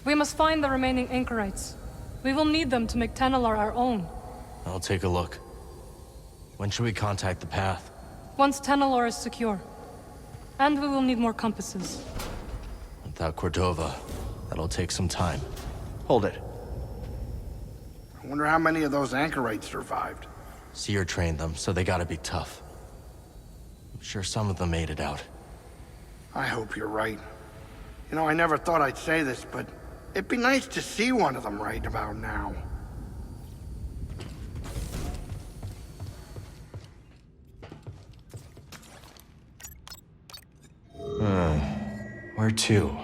We must find the remaining anchorites. We will need them to make Tenelar our own. I'll take a look. When should we contact the path? Once Tenelar is secure. And we will need more compasses. Without Cordova, that'll take some time. Hold it. I wonder how many of those anchorites survived. Seer trained them, so they gotta be tough. I'm sure some of them made it out. I hope you're right. You know, I never thought I'd say this, but it'd be nice to see one of them right about now. Where to?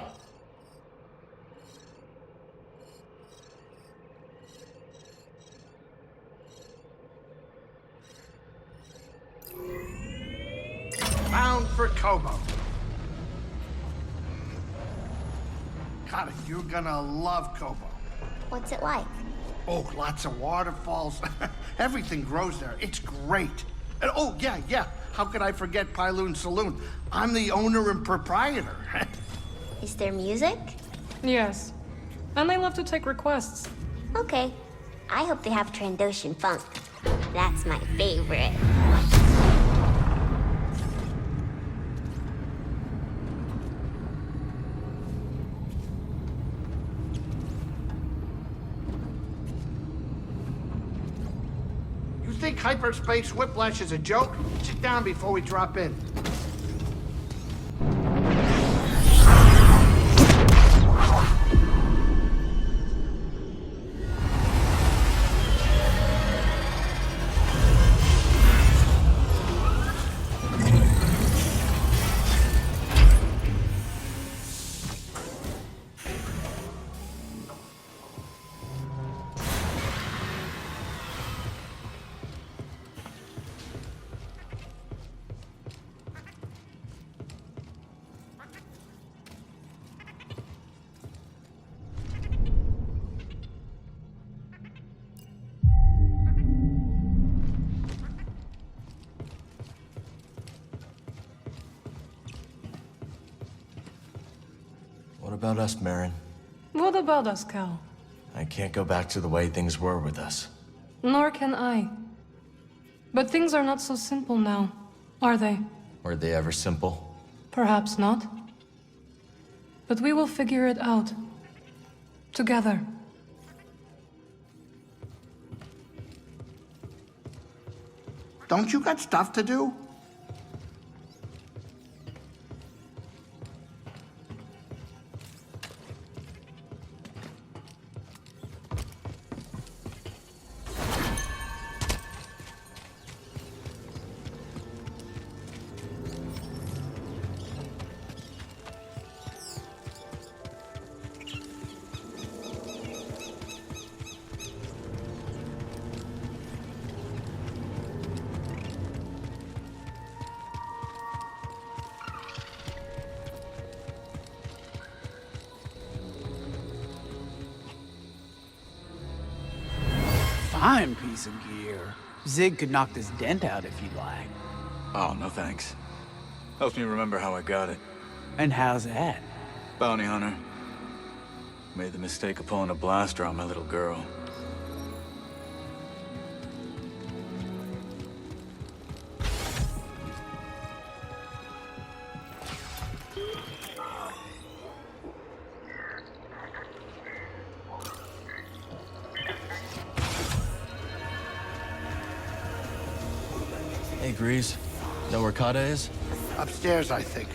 Bound for Koboh. God, you're gonna love Koboh. What's it like? Oh, lots of waterfalls. Everything grows there. It's great. And oh, yeah. How could I forget Pyloon Saloon? I'm the owner and proprietor. Is there music? Yes. And they love to take requests. Okay. I hope they have Trandoshan funk. That's my favorite. You think hyperspace whiplash is a joke? Sit down before we drop in. What about us, Marin? What about us, Cal? I can't go back to the way things were with us. Nor can I. But things are not so simple now, are they? Were they ever simple? Perhaps not. But we will figure it out. Together. Don't you got stuff to do? Fine piece of gear. Zig could knock this dent out if you'd like. Oh, no thanks. Helps me remember how I got it. And how's that? Bounty hunter. Made the mistake of pulling a blaster on my little girl. Hey, Grease. Know where Kata is? Upstairs, I think.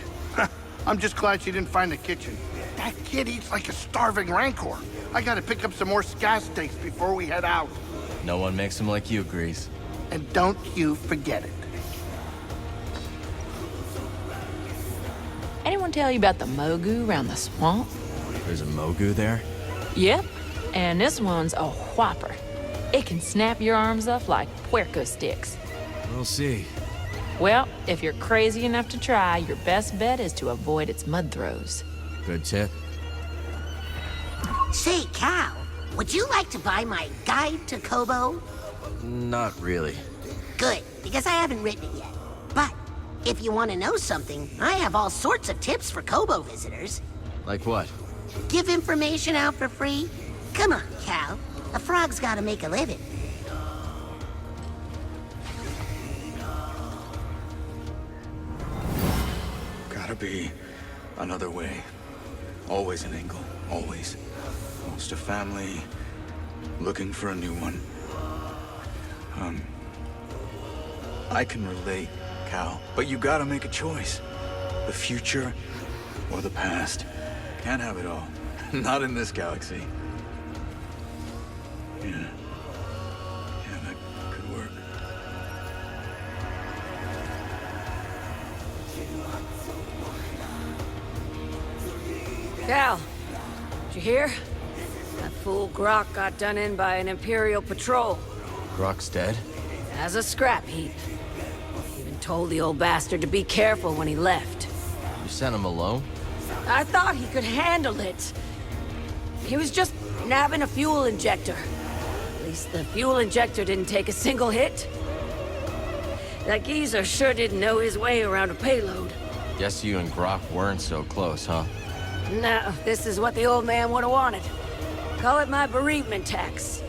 I'm just glad she didn't find the kitchen. That kid eats like a starving rancor. I gotta pick up some more scat steaks before we head out. No one makes him like you, Grease. And don't you forget it. Anyone tell you about the Mogu around the swamp? There's a Mogu there? Yep, and this one's a whopper. It can snap your arms off like puerco sticks. We'll see. Well, if you're crazy enough to try, your best bet is to avoid its mud throws. Good tip. Say, Cal, would you like to buy my guide to Koboh? Not really. Good, because I haven't written it yet. But if you want to know something, I have all sorts of tips for Koboh visitors. Like what? Give information out for free? Come on, Cal. A frog's gotta make a living. Gotta be another way. Always an angle, always. Lost a family, looking for a new one. I can relate, Cal, but you gotta make a choice. The future or the past. Can't have it all. Not in this galaxy. Yeah, that could work. Cal, did you hear? That fool Grok got done in by an Imperial patrol. Grok's dead? As a scrap heap. Even told the old bastard to be careful when he left. You sent him alone? I thought he could handle it. He was just nabbing a fuel injector. At least the fuel injector didn't take a single hit. That geezer sure didn't know his way around a payload. Guess you and Grok weren't so close, huh? No, this is what the old man would have wanted. Call it my bereavement tax.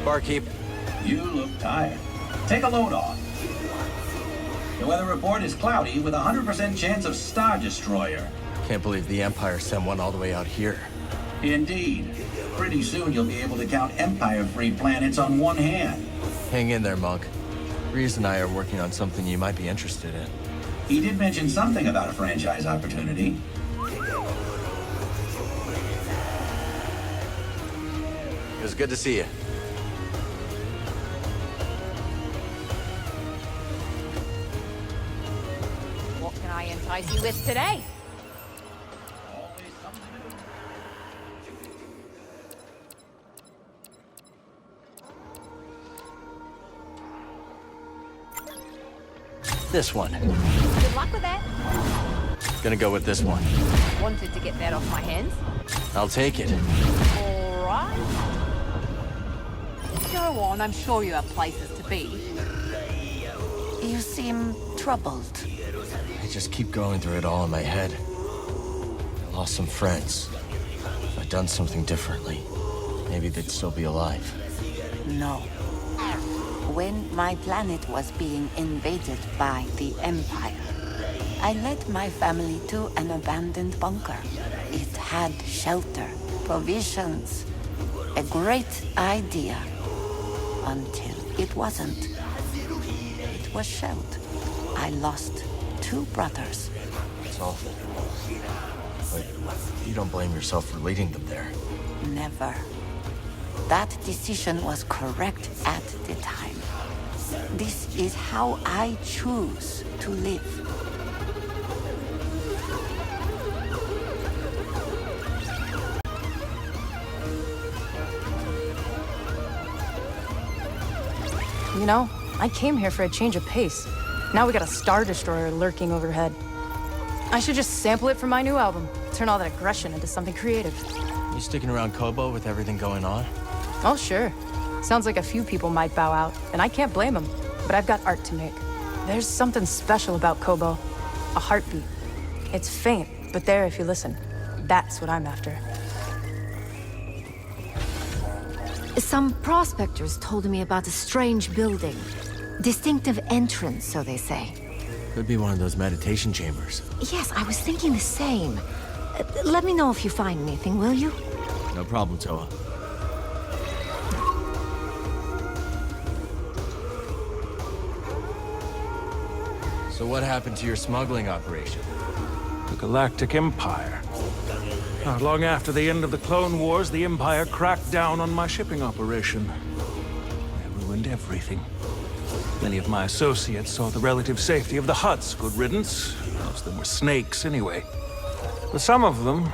Barkeep. You look tired. Take a load off. The weather report is cloudy with a 100% chance of Star Destroyer. Can't believe the Empire sent one all the way out here. Indeed. Pretty soon you'll be able to count Empire-free planets on one hand. Hang in there, Monk. Reese and I are working on something you might be interested in. He did mention something about a franchise opportunity. It was good to see you. What can I entice you with today? This one. Good luck with that. Gonna go with this one. Wanted to get that off my hands. I'll take it. All right. Go on, I'm sure you have places to be. You seem troubled. I just keep going through it all in my head. I lost some friends. If I'd done something differently, maybe they'd still be alive. No. When my planet was being invaded by the Empire, I led my family to an abandoned bunker. It had shelter, provisions, a great idea, until it wasn't. It was shelled. I lost 2 brothers. It's awful. But you don't blame yourself for leading them there. Never. That decision was correct at the time. This is how I choose to live. You know, I came here for a change of pace. Now we got a Star Destroyer lurking overhead. I should just sample it for my new album. Turn all that aggression into something creative. You sticking around Koboh with everything going on? Oh, sure. Sounds like a few people might bow out, and I can't blame them. But I've got art to make. There's something special about Koboh. A heartbeat. It's faint, but there if you listen. That's what I'm after. Some prospectors told me about a strange building. Distinctive entrance, so they say. Could be one of those meditation chambers. Yes, I was thinking the same. Let me know if you find anything, will you? No problem, Toa. So what happened to your smuggling operation? The Galactic Empire. Not long after the end of the Clone Wars, the Empire cracked down on my shipping operation. They ruined everything. Many of my associates saw the relative safety of the Hutts. Good riddance. Most of them were snakes anyway. But some of them...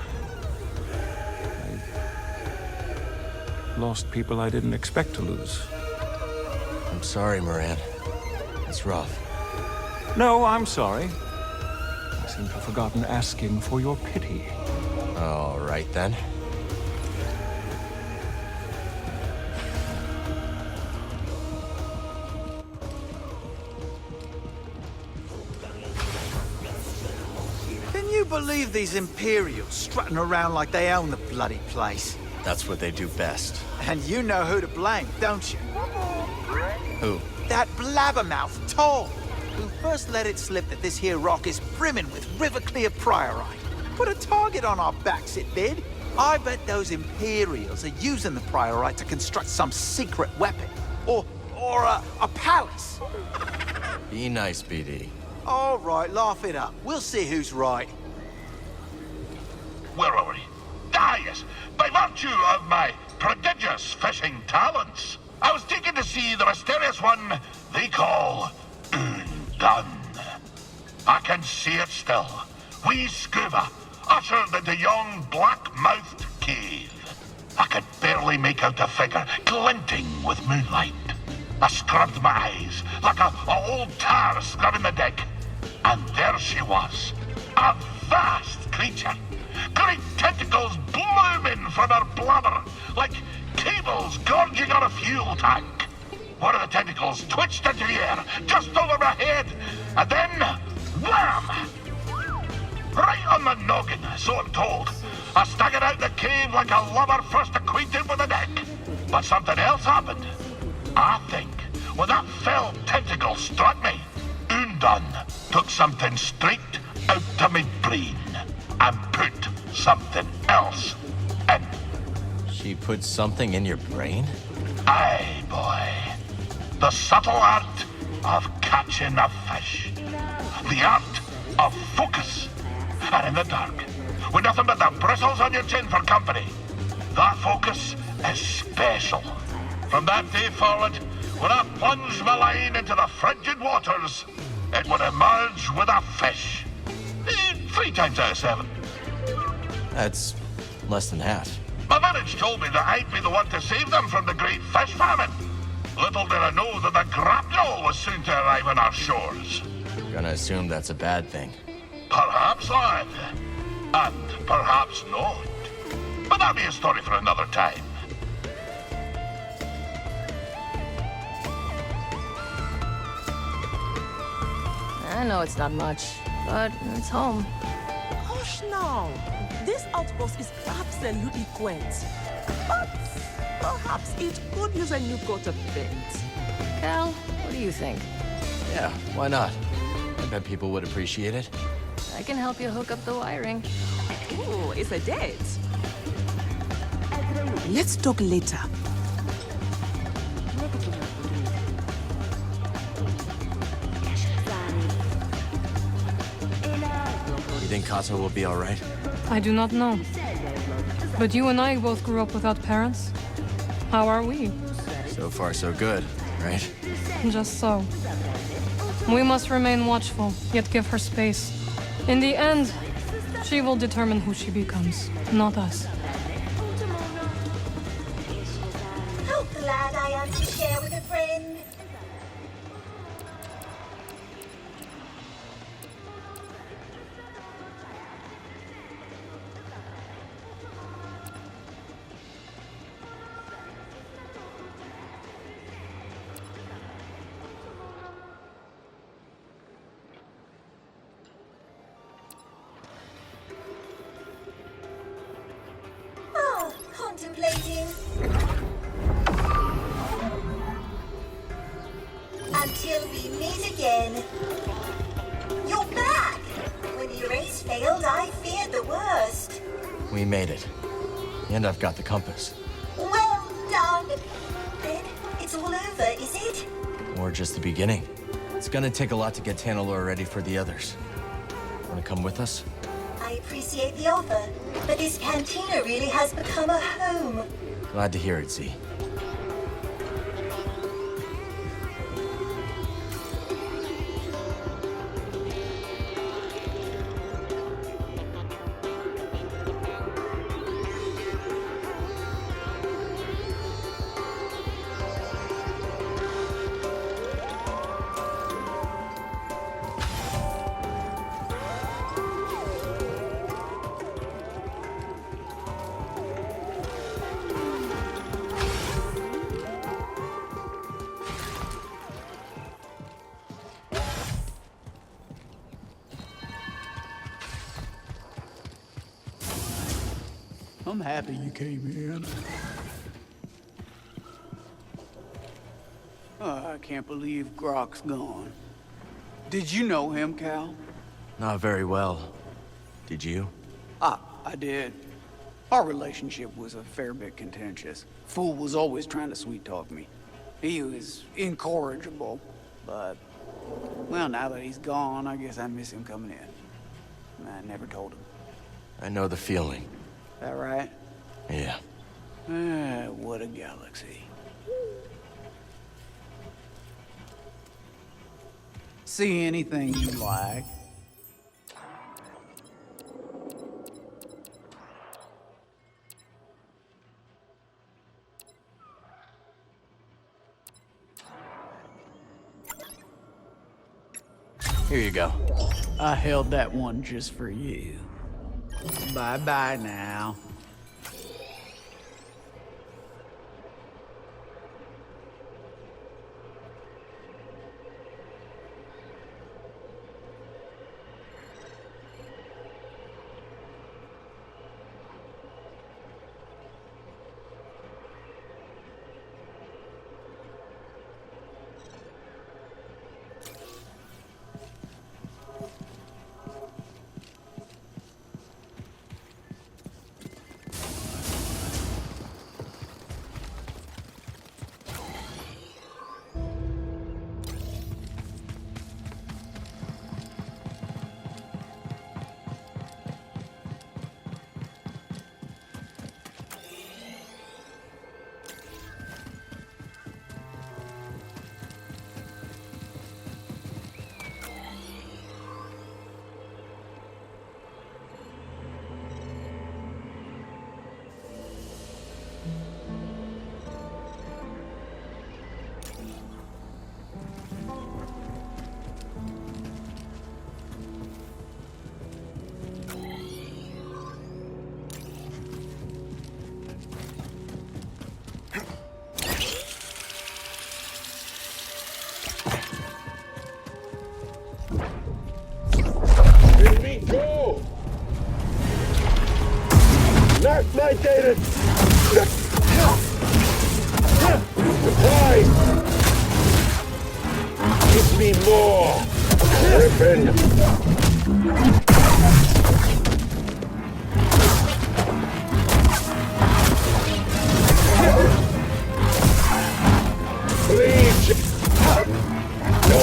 I lost people I didn't expect to lose. I'm sorry, Moran. It's rough. No, I'm sorry. I seem to have forgotten asking for your pity. All right, then. you believe these Imperials strutting around like they own the bloody place? That's what they do best. And you know who to blame, don't you? Who? That blabbermouth Toll, who first let it slip that this here rock is brimming with river-clear priorite. Put a target on our backs, it did. I bet those Imperials are using the priorite to construct some secret weapon. Or a palace. Be nice, BD. All right, laugh it up. We'll see who's right. Where are we? Ah, yes. By virtue of my prodigious fishing talents, I was taken to see the mysterious one they call Undone. I can see it still. Wee scuba, ushered into yon black-mouthed cave. I could barely make out the figure, glinting with moonlight. I scrubbed my eyes, like a old tar scrubbing the deck. And there she was, a vast creature. Great tentacles blooming from her bladder, like cables gorging on a fuel tank. One of the tentacles twitched into the air, just over my head, and then, wham! Right on the noggin, so I'm told. I staggered out the cave like a lover first acquainted with the deck. But something else happened. I think when that fell tentacle struck me, Undone took something straight out of my brain and put something else in. She put something in your brain? Aye, boy. The subtle art of catching a fish. The art of focus. And in the dark, with nothing but the bristles on your chin for company, that focus is special. From that day forward, when I plunged my line into the frigid waters, it would emerge with a fish. 3 times out of 7. That's less than half. My village told me that I'd be the one to save them from the great fish famine. Little did I know that the grapnel was soon to arrive on our shores. Gonna assume that's a bad thing. Perhaps, lad. And perhaps not. But that'll be a story for another time. I know it's not much, but it's home. Hush now. This outpost is absolutely quaint. But perhaps it could use a new coat of paint. Cal, what do you think? Yeah, why not? I bet people would appreciate it. I can help you hook up the wiring. Ooh, it's a date. Let's talk later. You think Kato will be all right? I do not know. But you and I both grew up without parents. How are we? So far, so good, right? Just so. We must remain watchful, yet give her space. In the end, she will determine who she becomes, not us. How glad I am to share with a friend. Contemplating. Until we meet again. You're back! When the race failed, I feared the worst. We made it. And I've got the compass. Well done! Then it's all over, is it? Or just the beginning. It's gonna take a lot to get Tanalor ready for the others. Wanna come with us? I appreciate the offer, but this cantina really has become a home. Glad to hear it, Z. I'm happy you came in. Oh, I can't believe Grok's gone. Did you know him, Cal? Not very well. Did you? I did. Our relationship was a fair bit contentious. Fool was always trying to sweet-talk me. He was incorrigible, but... well, now that he's gone, I guess I miss him coming in. I never told him. I know the feeling. That right? Yeah. What a galaxy. See anything you like? Here you go. I held that one just for you. Bye-bye now. Go! Not my data! Supplies! Give me more! Griffin! Please! No!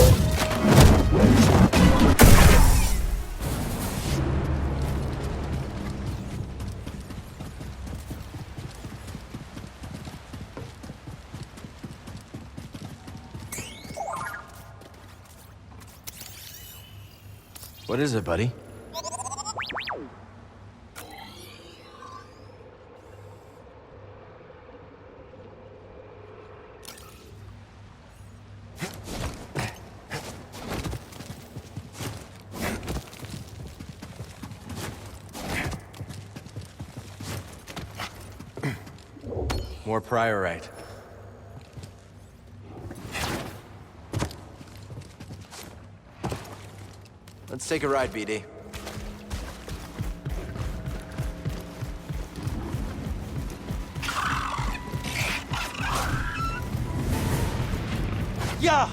What is it, buddy? More priorite. Let's take a ride, BD. Yeah!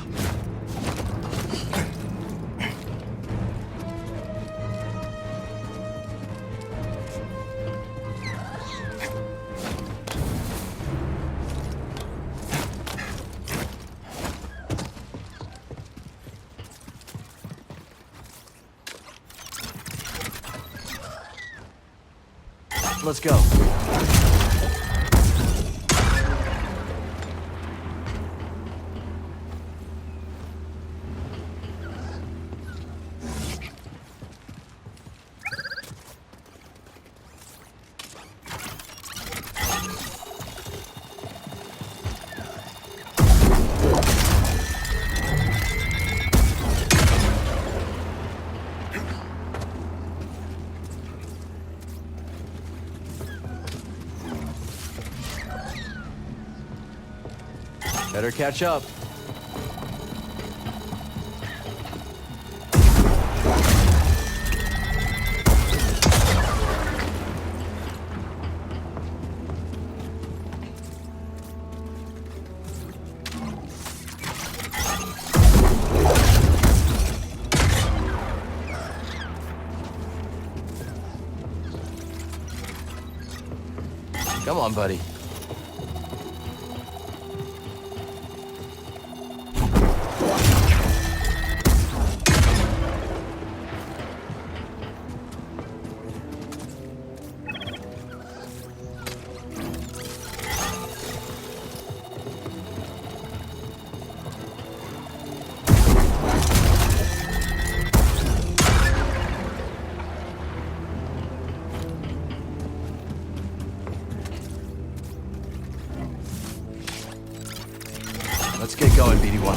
Let's go. Better catch up. Come on, buddy. Let's get going, BD1.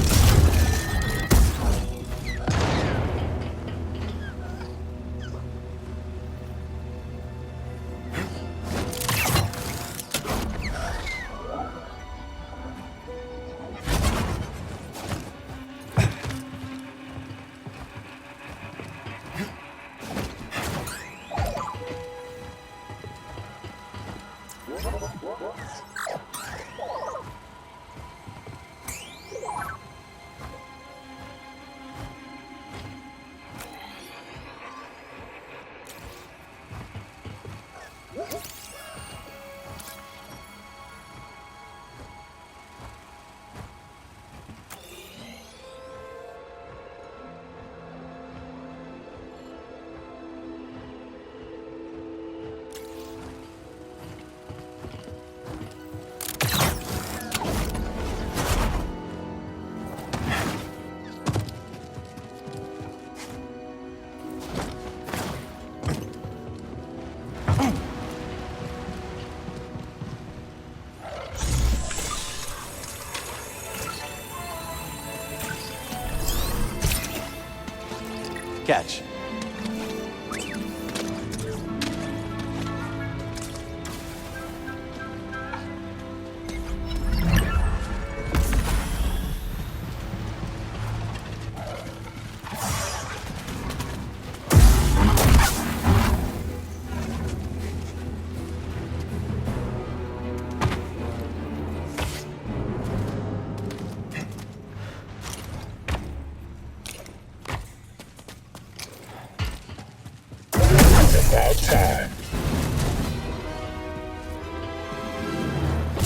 Catch.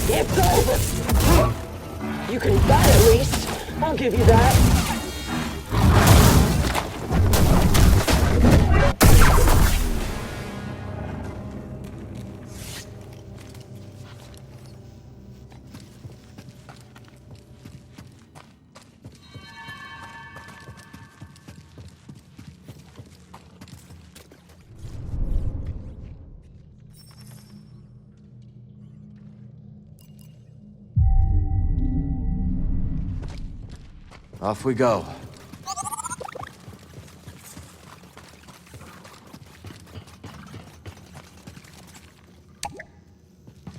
It's over! You can die at least. I'll give you that. Off we go.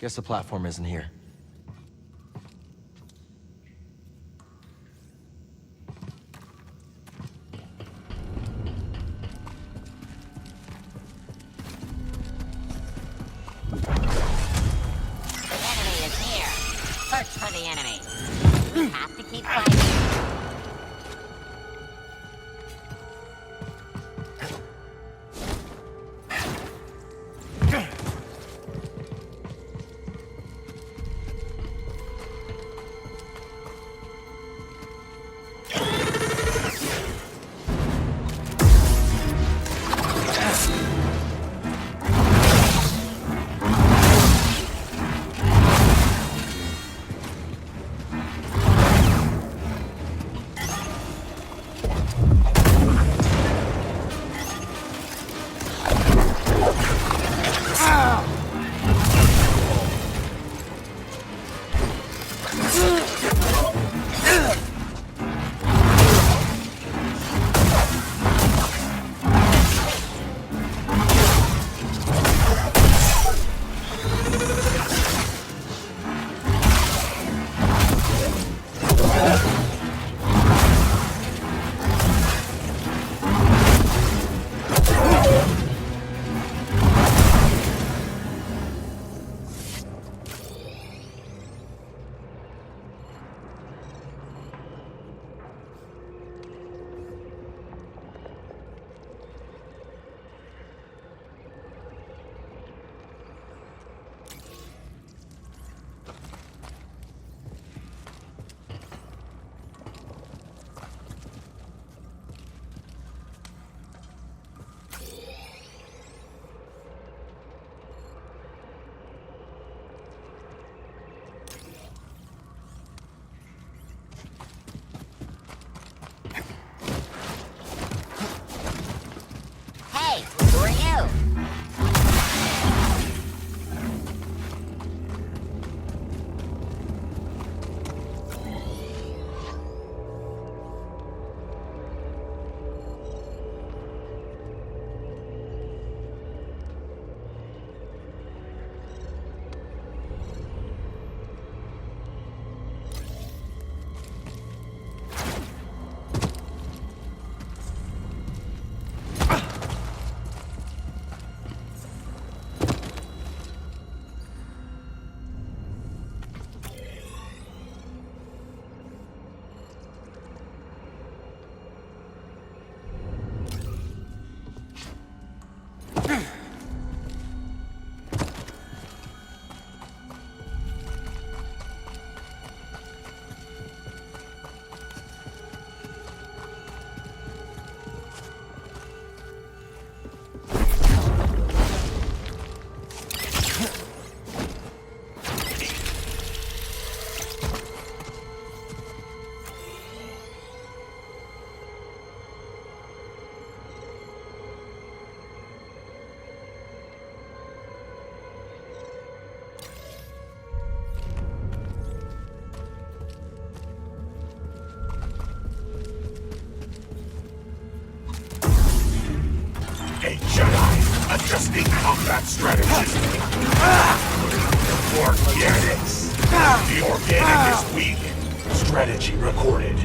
Guess the platform isn't here. The enemy is here. Search for the enemy. We have to keep fighting. outstanding combat strategy. Organics. The organic is weak. Strategy recorded.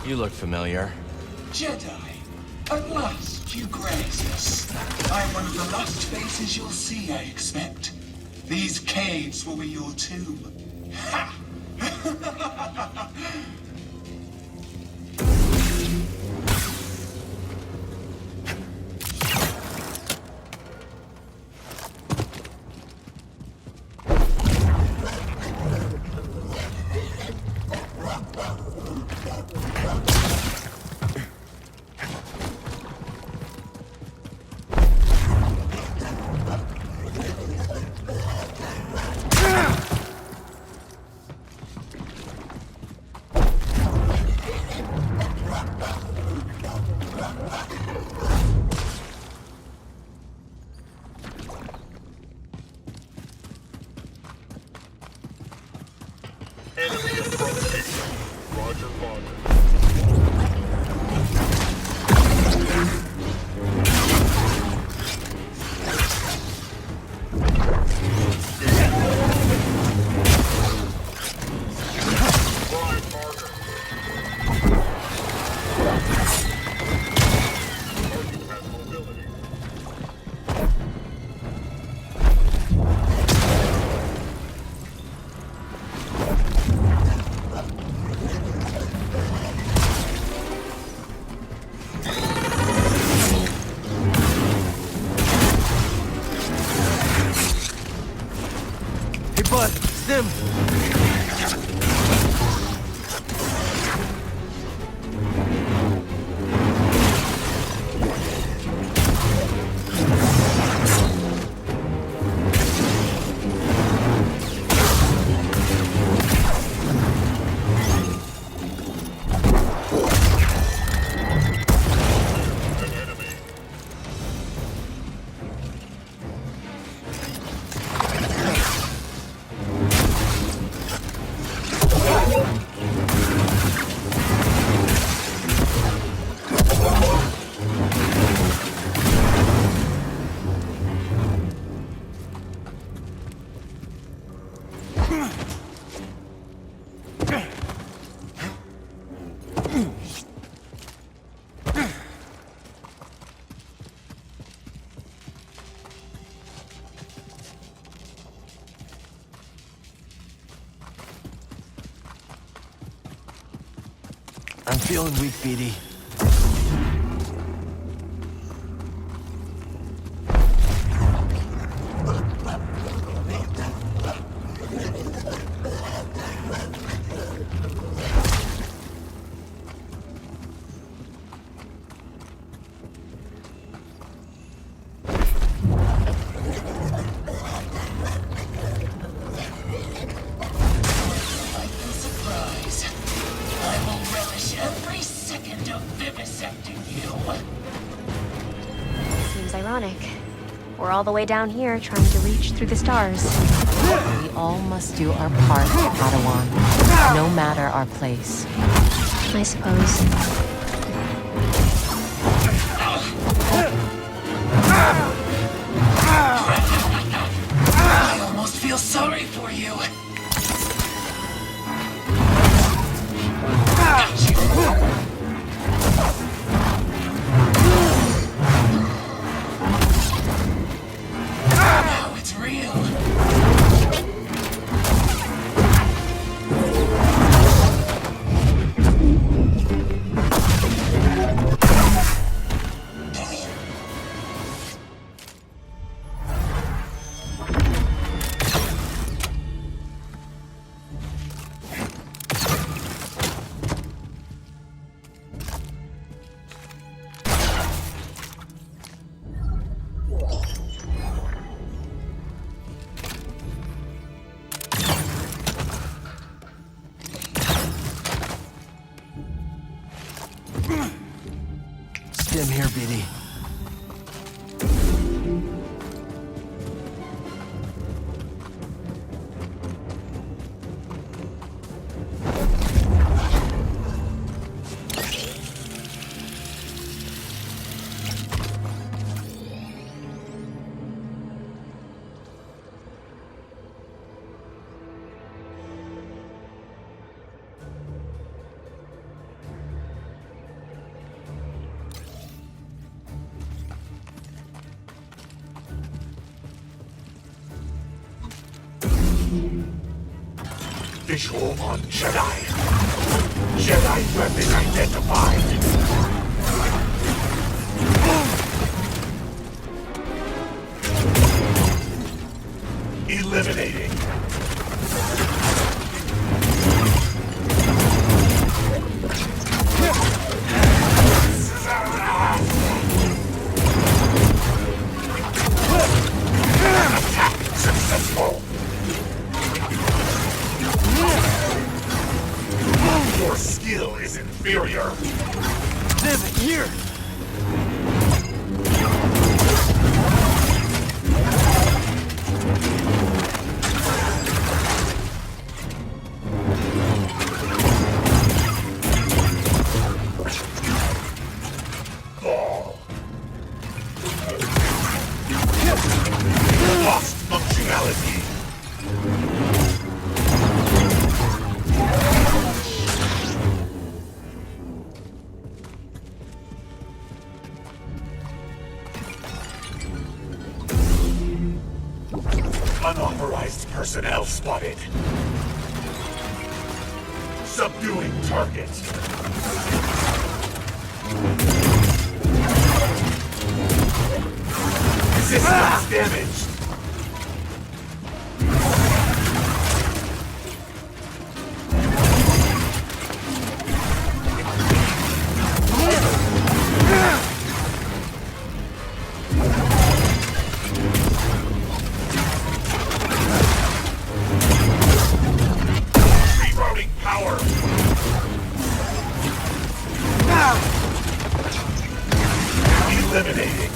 You look familiar. Jedi, at last you grace us. I'm one of the last faces you'll see, I expect. These caves will be your tomb. Ha! I'm feeling weak, BD. we're all the way down here trying to reach through the stars. We all must do our part, Padawan. No matter our place. I suppose. I almost feel sorry for you. Got you. Now it's real. Stim here, BD. Visual on Jedi. Jedi weapon identified. Eliminating. Attack successful. Your skill is inferior. Damn it, here! Fall. Lost functionality. Unauthorized personnel spotted. Subduing target. Resistance damaged. Rerouting power. Eliminating.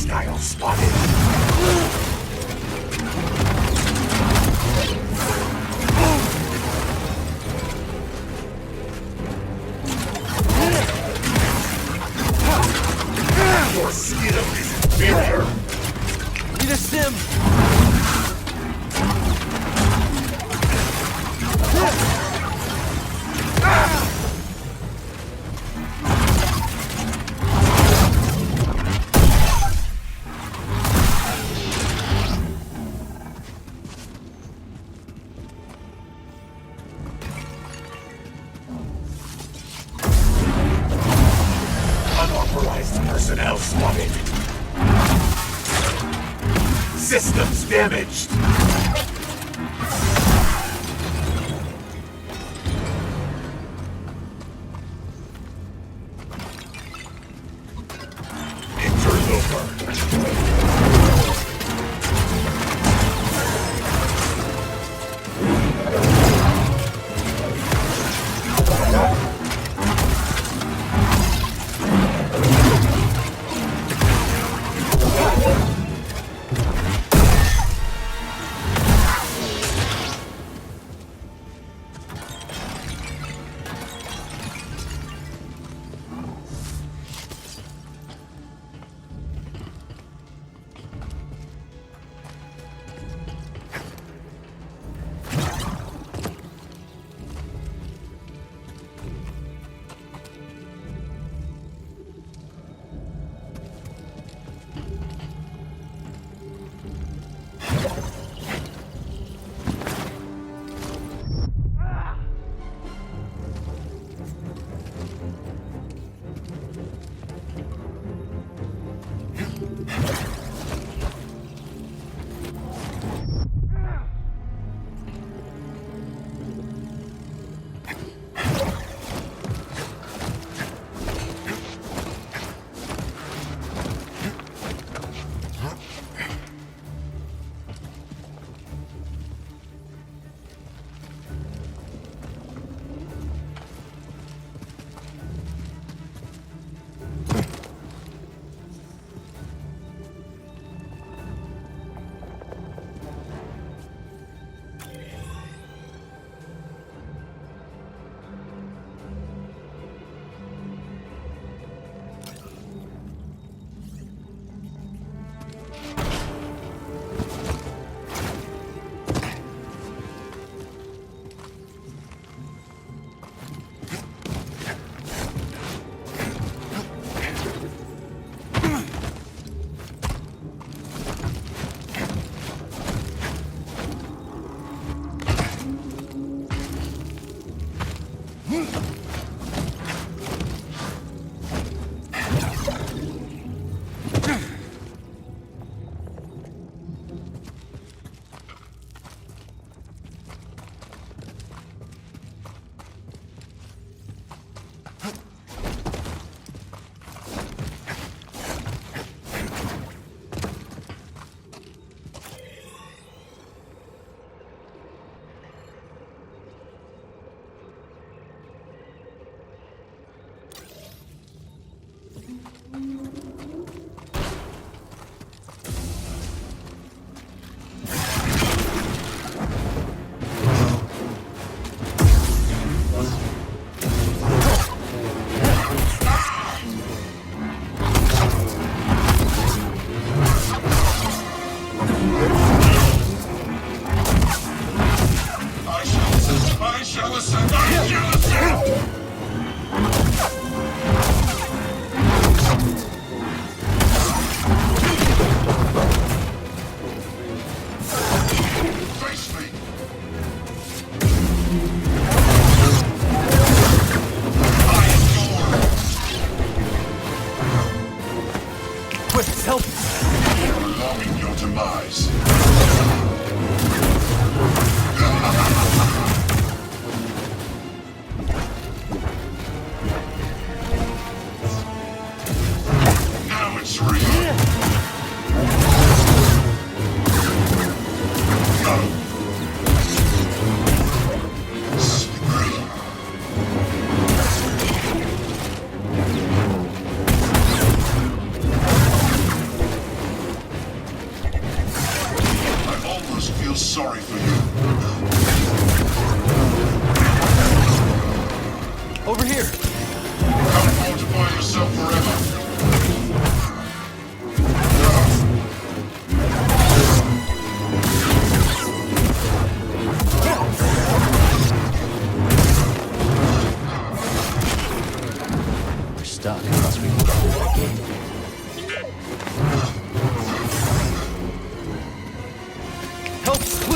hostile spotted. Your skill is failure. Need a sim. Unauthorized personnel spotted. Systems damaged.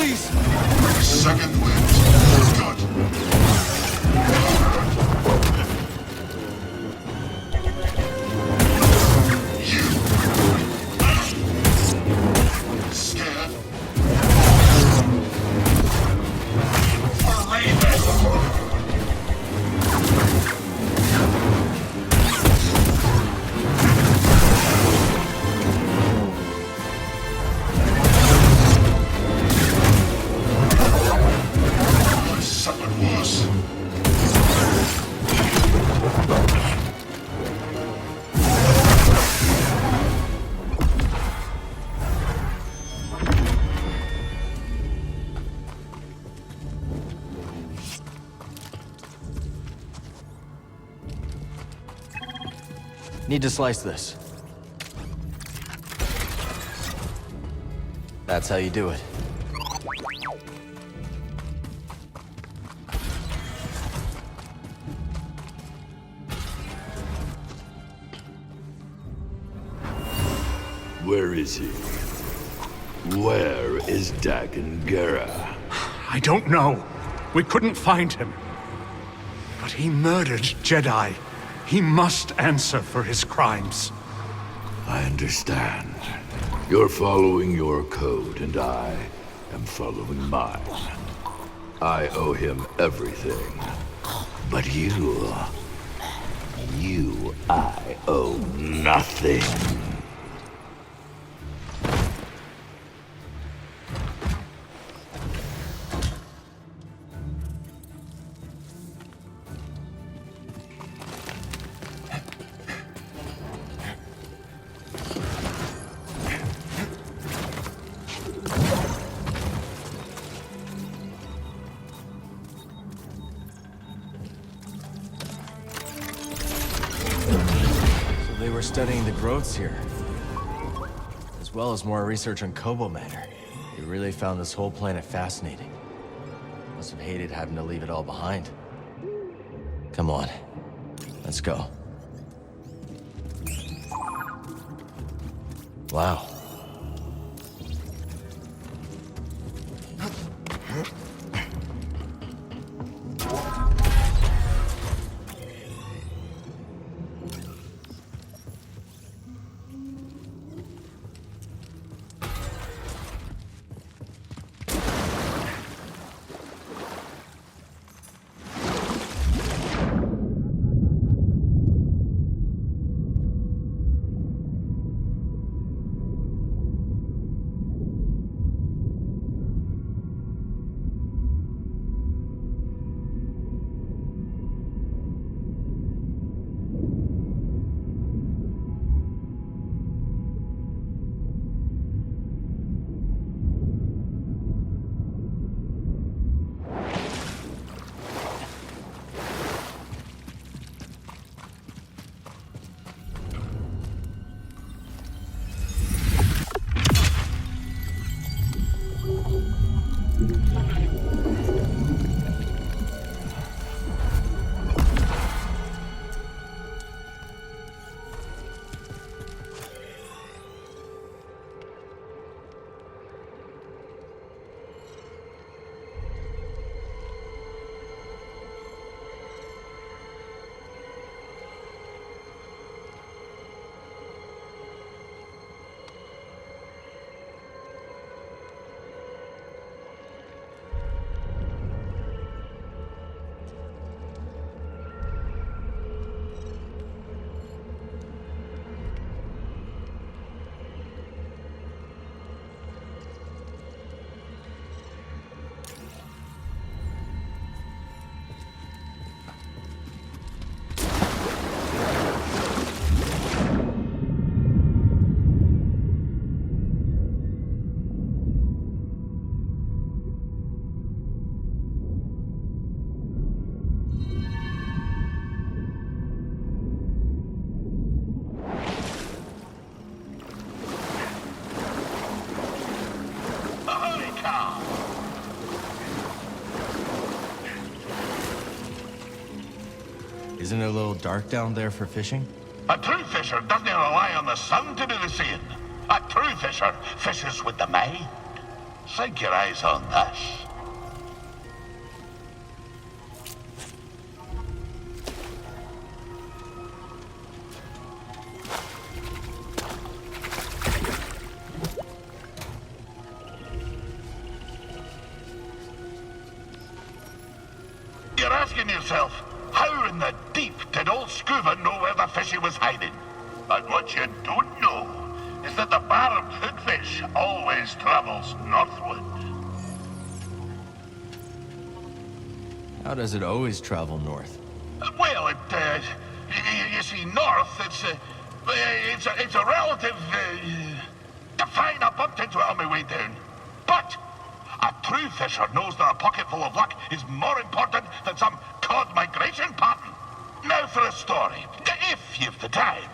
please! Second wind. Good. You. Scared? Or Raven? Something worse. Need to slice this. That's how you do it. Where is he? Where is Dagon Gera? I don't know. We couldn't find him. But he murdered Jedi. He must answer for his crimes. I understand. You're following your code, and I am following mine. I owe him everything. But you, I owe nothing. They were studying the growths here, as well as more research on Koboh matter. They really found this whole planet fascinating. Must have hated having to leave it all behind. Come on, let's go. Wow. Isn't it a little dark down there for fishing? A true fisher doesn't rely on the sun to do the seeing. A true fisher fishes with the mind. Sink your eyes on this. You're asking yourself, how in the deep did old Scuba know where the fishy was hiding? And what you don't know is that the barred hookfish always travels northward. How does it always travel north? Well, you see, north, it's a relative, fine, I bumped into it on my way down. But a true fisher knows that a pocket full of luck is more important than some cod migration pattern. Now for a story, if you've the time.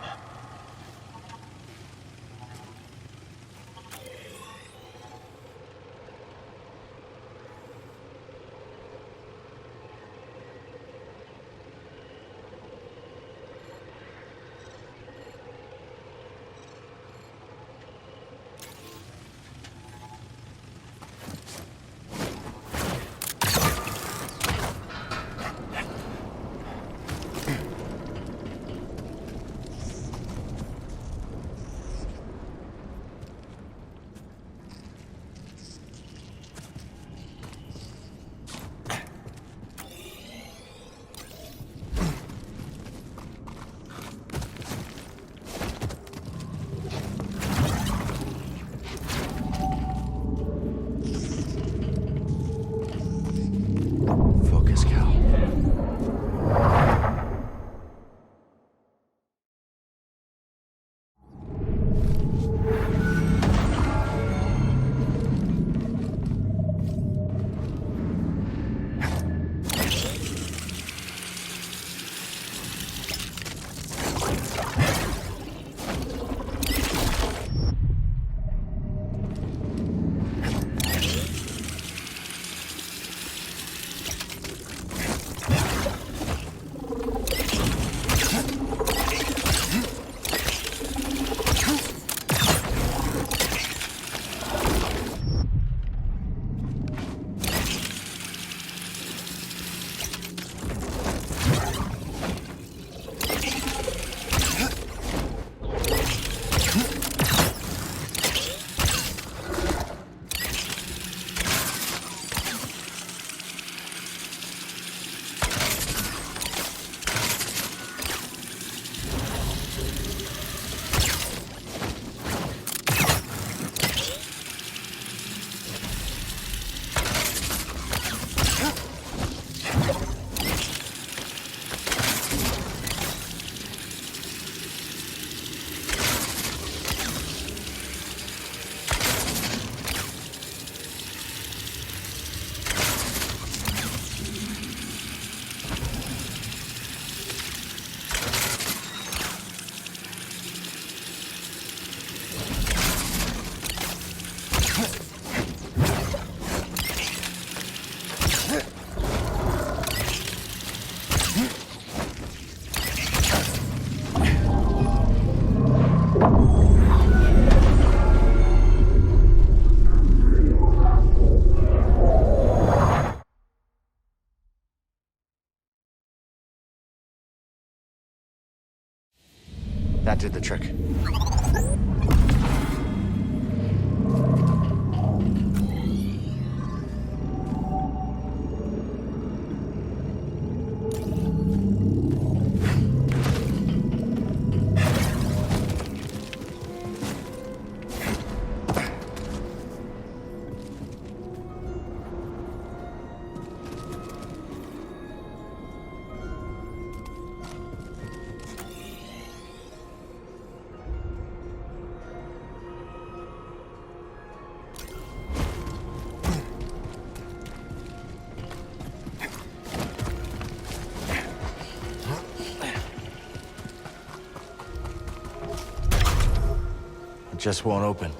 That did the trick. Just won't open.